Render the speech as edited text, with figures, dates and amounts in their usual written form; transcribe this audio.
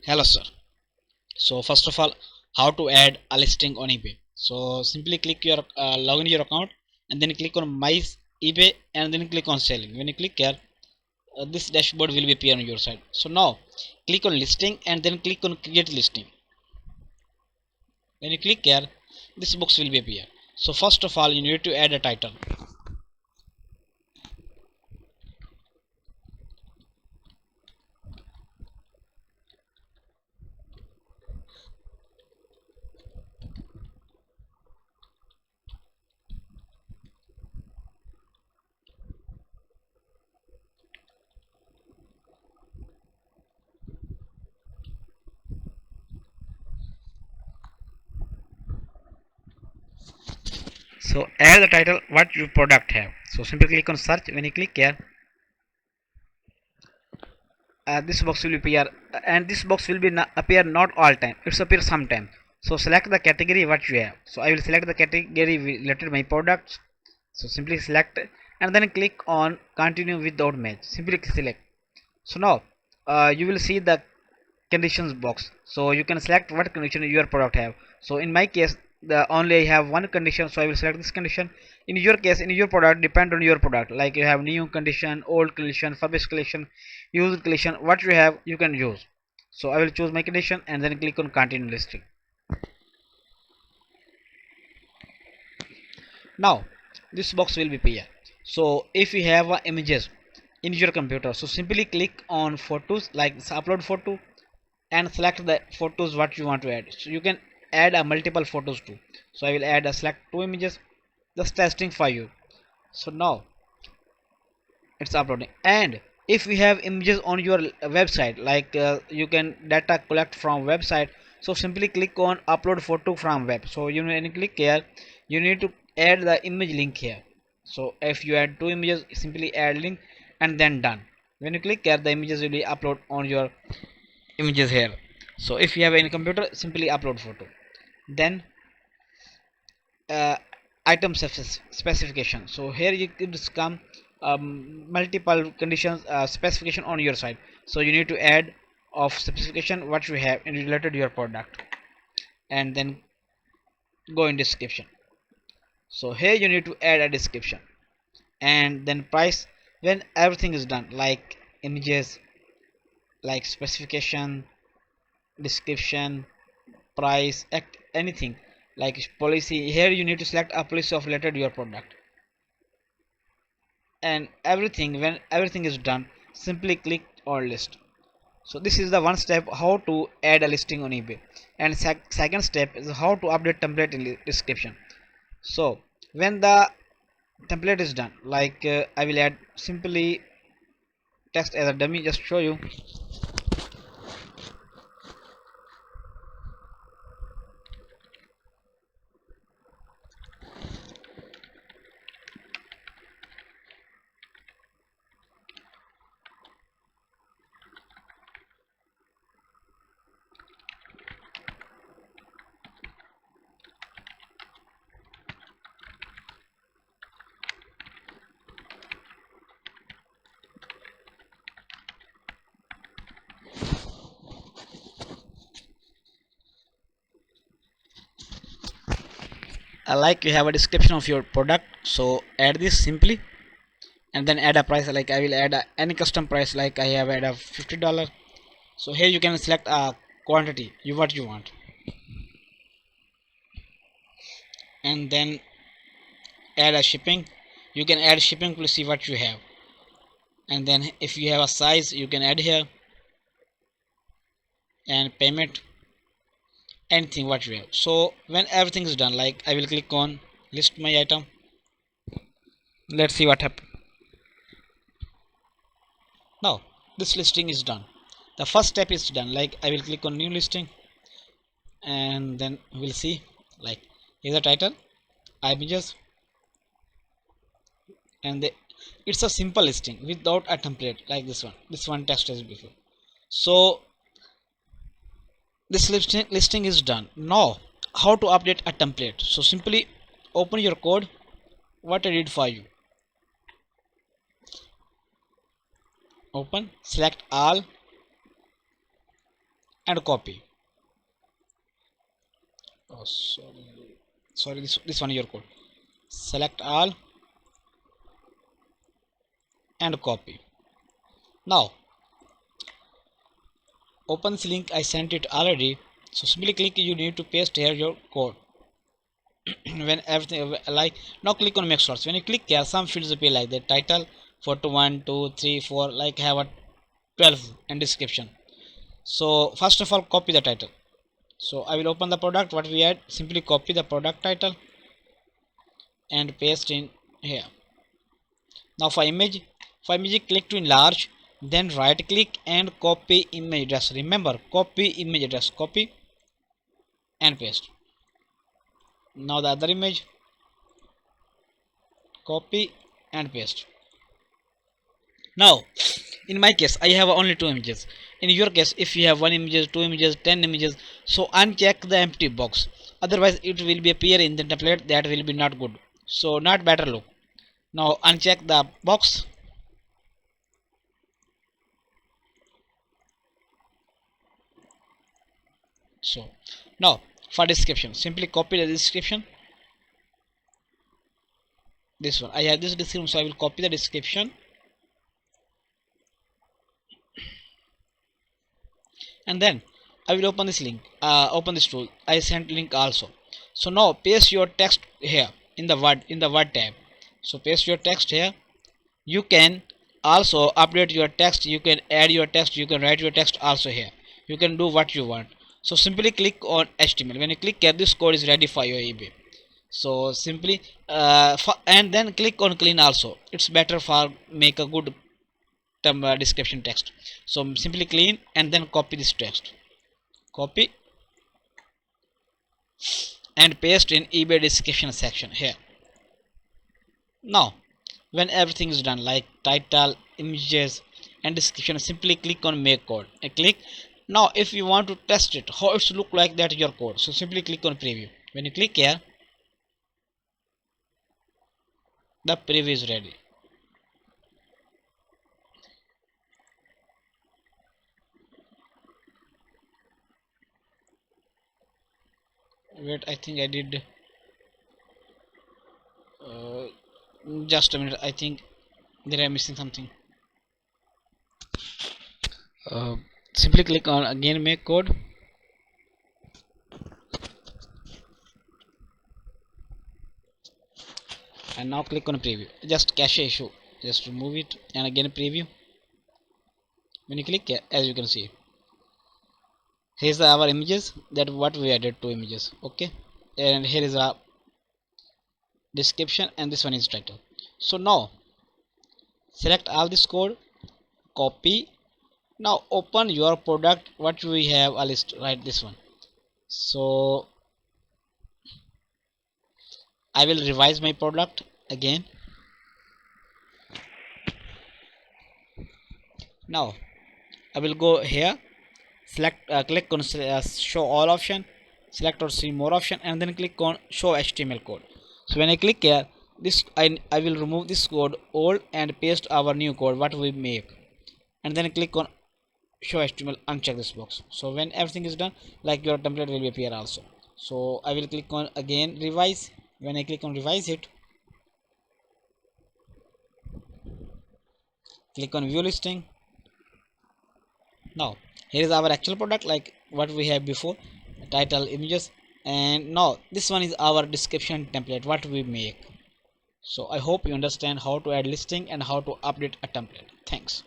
Hello sir. So first of all, how to add a listing on eBay? So simply click your log in your account and then click on my eBay and then click on selling. When you click here, this dashboard will be appear on your side. So now click on listing and then click on create listing. When you click here, this box will be appear. So first of all, you need to add a title. So add the title what your product have. So simply click on search. When you click here, this box will appear, and this box will be appear not all time, it's appear sometime. So select the category what you have. So I will select the category related my products. So simply select and then click on continue without match. Simply select. So now you will see the conditions box, so you can select what condition your product have. So in my case, the only I have one condition, so I will select this condition. In your case, in your product, depend on your product, like you have new condition, old condition, furbished condition, used condition, what you have you can use. So I will choose my condition and then click on continue listing. Now this box will be appear. So if you have images in your computer, so simply click on photos like this upload photo and select the photos what you want to add. So you can add a multiple photos too. So I will add a select two images, just testing for you. So now it's uploading. And if you have images on your website, like you can data collect from website, so simply click on upload photo from web. So you need to click here, you need to add the image link here. So if you add two images, simply add link and then done. When you click here, the images will be upload on your images here. So if you have any computer, simply upload photo. Then uh, item specification. So here you could come multiple conditions specification on your side. So you need to add of specification what you have in related to your product, and then go in description. So here you need to add a description and then price. When everything is done, like images, like specification, description, price, act, anything like policy, here you need to select a policy of related to your product and everything. When everything is done, simply click on list. So this is the one step how to add a listing on eBay. And second step is how to update template in description. So when the template is done, like I will add simply text as a dummy, just show you. Like you have a description of your product, so add this simply and then add a price. Like I will add any custom price, like I have add a $50. So here you can select a quantity you what you want, and then add a shipping. You can add shipping to see what you have, and then if you have a size you can add here, and payment, anything what you have. So when everything is done, like I will click on list my item. Let's see what happens. Now this listing is done. The first step is done. Like I will click on new listing, and then we'll see, like here's the title, images, and it's a simple listing without a template like this one text as before. So this listing is done. Now how to update a template? So simply open your code what I did for you. Open, select all, and copy. Oh, sorry, this one is your code. Select all and copy. Now open this link, I sent it already. So simply click, you need to paste here your code. When everything like, now click on make source. When you click here, some fields appear like the title, photo 1 2 3 4, like have a 12 and description. So first of all, copy the title. So I will open the product what we had, simply copy the product title and paste in here. Now for image, click to enlarge, then right click and copy image address. Remember, copy image address, copy and paste. Now the other image, copy and paste. Now in my case I have only two images. In your case, if you have one images, two images, 10 images, so uncheck the empty box, otherwise it will be appear in the template, that will be not good, so not better look. Now uncheck the box. So now for description, simply copy the description. This one I have this description, so I will copy the description and then I will open this link, open this tool, I sent link also. So now paste your text here in the word tab. So paste your text here. You can also update your text, you can add your text, you can write your text also here, you can do what you want. So simply click on HTML. When you click here, this code is ready for your eBay. So simply and then click on clean also, it's better for make a good term description text. So simply clean and then copy this text, copy and paste in eBay description section here. Now when everything is done, like title, images and description, simply click on make code and click. Now if you want to test it how it's look like that your code, so simply click on preview. When you click here, the preview is ready. Wait, I think I did uh, just a minute, I think there I'm missing something. Simply click on again make code and now click on preview. Just cache issue, just remove it and again preview. When you click here, as you can see, here's our images, that what we added, two images, okay, and here is a description and this one is title. So now select all this code, copy. Now open your product what we have a list, right, this one. So I will revise my product again. Now I will go here, select click on show all option, select or see more option and then click on show HTML code. So when I click here, this I will remove this code old and paste our new code what we make, and then click on show HTML, uncheck this box. So when everything is done, like your template will appear also. So I will click on again revise. When I click on revise it, click on view listing. Now here is our actual product, like what we have before, title, images, and now this one is our description template what we make. So I hope you understand how to add listing and how to update a template. Thanks.